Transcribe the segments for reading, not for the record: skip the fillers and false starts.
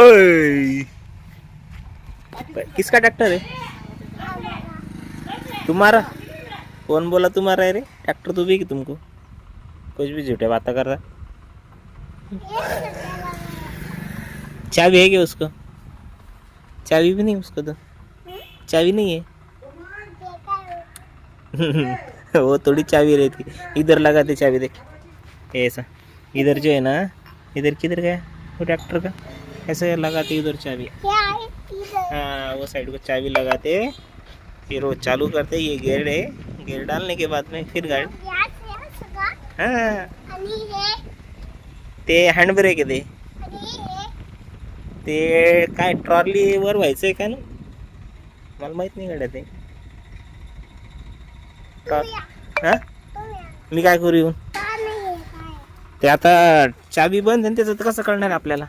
ओए किसका ट्रैक्टर है? तुम्हारा? कौन बोला तुम्हारा है रे? ट्रैक्टर तो भी कि तुमको कुछ भी झूठे बातें कर रहा। चाबी है क्या उसको? चाबी भी नहीं उसको तो। चाबी नहीं है। वो थोड़ी चाबी रहती, इधर लगाते चाबी, देख ऐसा इधर जो है ना, इधर किधर गया वो ट्रैक्टर का, ऐसे लगाते उधर चाबी। हाँ वो साइड को चाबी लगाते, फिर वो चालू करते। ये गेयर है, गेयर डालने के बाद में फिर गाड़ी। हाँ ते हँड ब्रेक आहे ते काय ट्रॉली वर व्हायचंय का ना, मला माहित नाही गाड्या ते हा मी काय करू येऊन ते आता चाबी बंद आहे त्याचं कसं कळणार आपल्याला?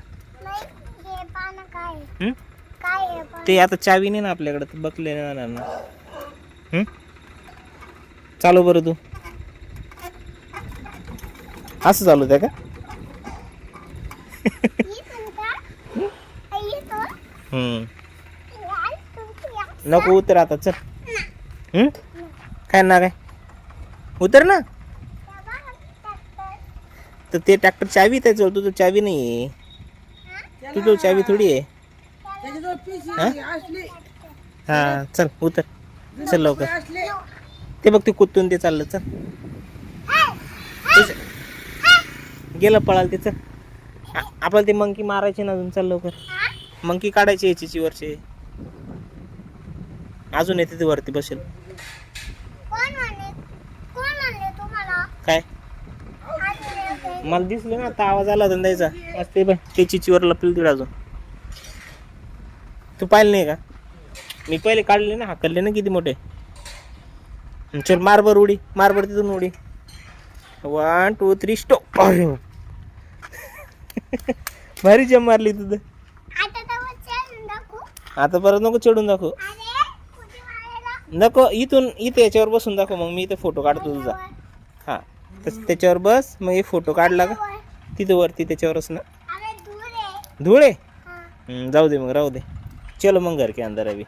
ते आता चाबी नाही ना आपल्याकडे, तर बघले ना. चालू बरं तू असं चालू त्या का? नको उतर आता चल. काय ना काय उतर ना. तर ते ट्रॅक्टर चाबी त्याच्यावर, तुझं चाबी नाही आहे, तुझं चाबी थोडी आहे. हा चल उतर, चल लवकर. ते बघ ते कुत्तून ते चाललं, चल गेलं पळाल ते. चल आपल्याला ते मंकी मारायचे ना अजून, चल लवकर. मंकी काढायचे याची वरचे, अजून येते ते वरती बसेल. काय मला दिसलं ना आता, आवाज आला होता द्यायचा असते बाय, ते चिचीवर लपले तिकडे अजून. तू पाहिलं नाही का? मी पहिले काढले ना, हाकलले ना किती मोठे. चल मार बर उडी, मार बर तिथून उडी. 1 2 3 स्टॉप. भारी जम मारली तुझं. आता परत नको चढून दाखव, नको इथून इथे याच्यावर बसून दाखव, मग मी इथे फोटो काढतो तुझा. हा त्याच्यावर बस, मग हे फोटो काढला का तिथे वरती त्याच्यावरच ना. धूळ आहे जाऊ दे मग, राहू दे. चलो मग घर के अंदर अभी.